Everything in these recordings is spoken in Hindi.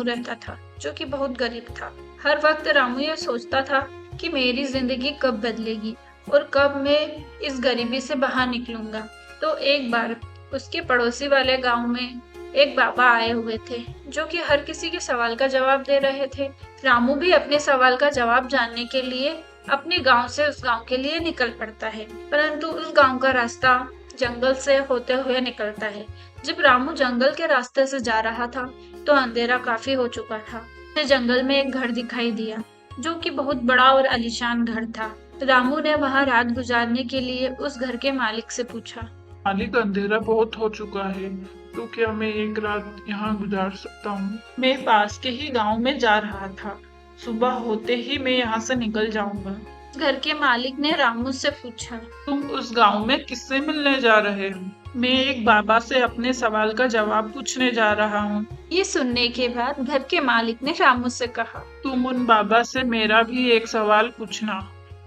रहता था, जो कि बहुत गरीब था। हर वक्त रामू ये सोचता था कि मेरी जिंदगी कब बदलेगी और कब मैं इस गरीबी से बाहर निकलूंगा। तो एक बार उसके पड़ोसी वाले गांव में एक बाबा आए हुए थे, जो कि हर किसी के सवाल का जवाब दे रहे थे। रामू भी अपने सवाल का जवाब जानने के लिए अपने गांव से उस गांव के लिए निकल पड़ता है, परंतु उस गांव का रास्ता जंगल से होते हुए निकलता है। जब रामू जंगल के रास्ते से जा रहा था तो अंधेरा काफी हो चुका था। उसे जंगल में एक घर दिखाई दिया, जो कि बहुत बड़ा और आलीशान घर था। रामू ने वहां रात गुजारने के लिए उस घर के मालिक से पूछा। मालिक, अंधेरा बहुत हो चुका है, तो क्या मैं एक रात यहाँ गुजार सकता हूँ? मैं पास के ही गांव में जा रहा था, सुबह होते ही मैं यहाँ से निकल जाऊंगा। घर के मालिक ने रामू से पूछा। तुम उस गांव में किससे मिलने जा रहे हो? मैं एक बाबा से अपने सवाल का जवाब पूछने जा रहा हूँ। ये सुनने के बाद घर के मालिक ने रामू से कहा। तुम उन बाबा से मेरा भी एक सवाल पूछना।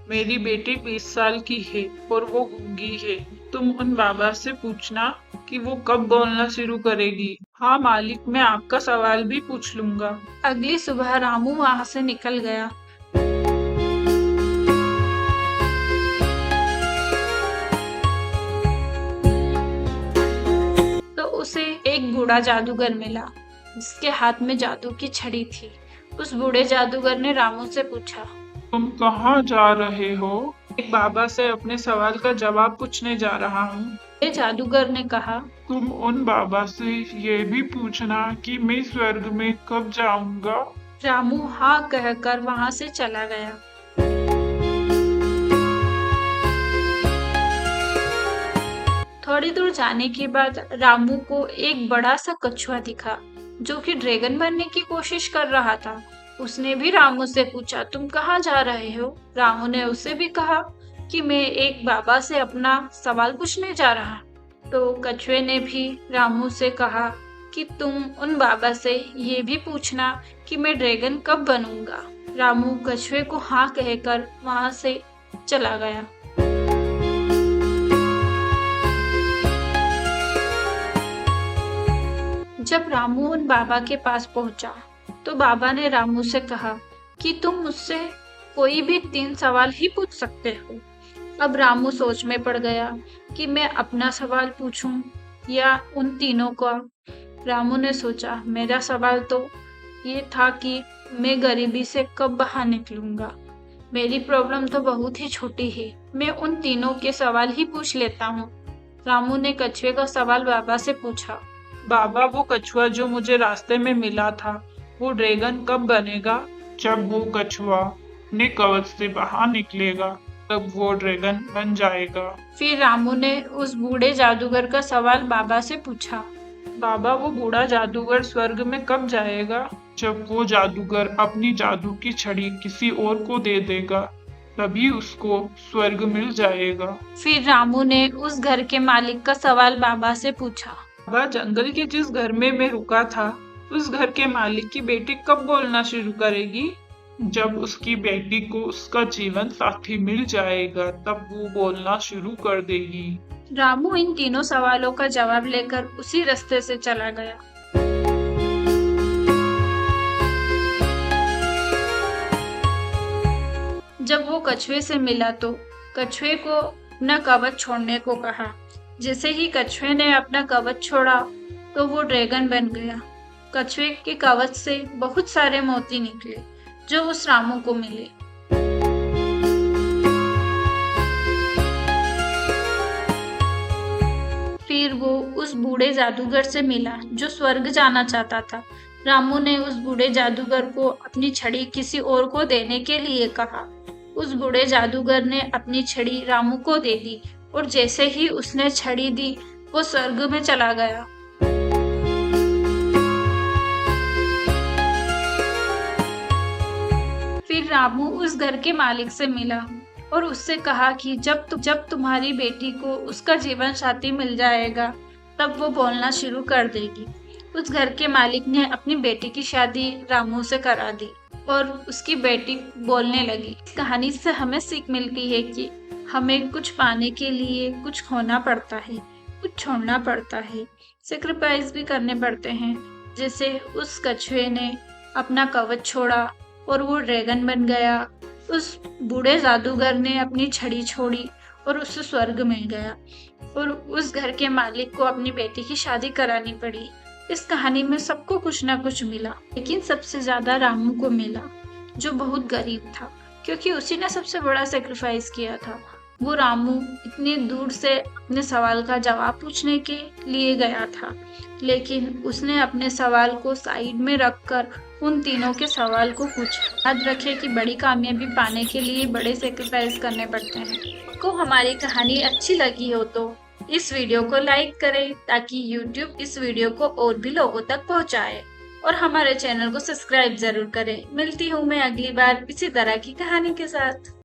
मेरी बेटी 20 साल की है और वो गूंगी है। तुम उन बाबा से पूछना कि वो कब बोलना शुरू करेगी। हाँ मालिक, मैं आपका सवाल भी पूछ लूंगा। अगली सुबह रामू वहां से निकल गया। तो उसे एक बूढ़ा जादूगर मिला, जिसके हाथ में जादू की छड़ी थी। उस बूढ़े जादूगर ने रामू से पूछा। तुम कहाँ जा रहे हो? एक बाबा से अपने सवाल का जवाब पूछने जा रहा हूँ। जादूगर ने कहा। तुम उन बाबा से ये भी पूछना कि मैं स्वर्ग में कब जाऊंगा। रामू हाँ कहकर वहां से चला गया। थोड़ी दूर जाने के बाद रामू को एक बड़ा सा कछुआ दिखा, जो कि ड्रैगन बनने की कोशिश कर रहा था। उसने भी रामू से पूछा, तुम कहाँ जा रहे हो? रामू ने उसे भी कहा कि मैं एक बाबा से अपना सवाल पूछने जा रहा। तो कछुए ने भी रामू से कहा कि तुम उन बाबा से ये भी पूछना कि मैं ड्रैगन कब बनूंगा। रामू कछुए को हाँ कहकर वहां से चला गया। जब रामू उन बाबा के पास पहुंचा तो बाबा ने रामू से कहा कि तुम मुझसे कोई भी 3 सवाल ही पूछ सकते हो। अब रामू सोच में पड़ गया कि मैं अपना सवाल पूछूं या उन तीनों का। रामू ने सोचा, मेरा सवाल तो ये था कि मैं गरीबी से कब बाहर निकलूंगा। मेरी प्रॉब्लम तो बहुत ही छोटी है, मैं उन तीनों के सवाल ही पूछ लेता हूँ। रामू ने कछुए का सवाल बाबा से पूछा। बाबा, वो कछुआ जो मुझे रास्ते में मिला था, वो ड्रैगन कब बनेगा? जब वो कछुआ अपने कवच से बाहर निकलेगा, तब वो ड्रैगन बन जाएगा। फिर रामू ने उस बूढ़े जादूगर का सवाल बाबा से पूछा। बाबा, वो बूढ़ा जादूगर स्वर्ग में कब जाएगा? जब वो जादूगर अपनी जादू की छड़ी किसी और को दे देगा, तभी उसको स्वर्ग मिल जाएगा। फिर रामू ने उस घर के मालिक का सवाल बाबा से पूछा। बाबा, जंगल के जिस घर में मैं रुका था, उस घर के मालिक की बेटी कब बोलना शुरू करेगी? जब उसकी बेटी को उसका जीवन साथी मिल जाएगा, तब वो बोलना शुरू कर देगी। रामू इन तीनों सवालों का जवाब लेकर उसी रास्ते से चला गया। जब वो कछुए से मिला तो कछुए को अपना कवच छोड़ने को कहा। जैसे ही कछुए ने अपना कवच छोड़ा तो वो ड्रैगन बन गया। कछुए के कवच से बहुत सारे मोती निकले, जो उस रामू को मिले। फिर वो उस बूढ़े जादूगर से मिला, जो स्वर्ग जाना चाहता था। रामू ने उस बूढ़े जादूगर को अपनी छड़ी किसी और को देने के लिए कहा। उस बूढ़े जादूगर ने अपनी छड़ी रामू को दे दी और जैसे ही उसने छड़ी दी, वो स्वर्ग में चला गया। फिर रामू उस घर के मालिक से मिला और उससे कहा कि जब तुम्हारी बेटी को उसका जीवन साथी मिल जाएगा, तब वो बोलना शुरू कर देगी। उस घर के मालिक ने अपनी बेटी की शादी रामू से करा दी और उसकी बेटी बोलने लगी। इस कहानी से हमें सीख मिलती है कि हमें कुछ पाने के लिए कुछ खोना पड़ता है, कुछ छोड़ना पड़ता है, सेक्रीफाइस भी करने पड़ते हैं। जैसे उस कछुए ने अपना कवच छोड़ा और वो ड्रैगन बन गया। उस बूढ़े जादूगर ने अपनी छड़ी छोड़ी और उससे स्वर्ग मिल गया और उस घर के मालिक को अपनी बेटी की शादी करानी पड़ी। इस कहानी में सबको कुछ ना कुछ मिला, लेकिन सबसे ज्यादा रामू को मिला, जो बहुत गरीब था, क्योंकि उसी ने सबसे बड़ा सेक्रीफाइस किया था। वो रामू इतनी दूर से अपने सवाल का जवाब पूछने के लिए गया था, लेकिन उसने अपने सवाल को साइड में रखकर उन तीनों के सवाल को पूछा। याद रखें कि बड़ी कामयाबी पाने के लिए बड़े सेक्रीफाइस करने पड़ते हैं। आपको हमारी कहानी अच्छी लगी हो तो इस वीडियो को लाइक करें ताकि YouTube इस वीडियो को और भी लोगों तक पहुंचाए, और हमारे चैनल को सब्सक्राइब जरूर करें। मिलती हूँ मैं अगली बार इसी तरह की कहानी के साथ।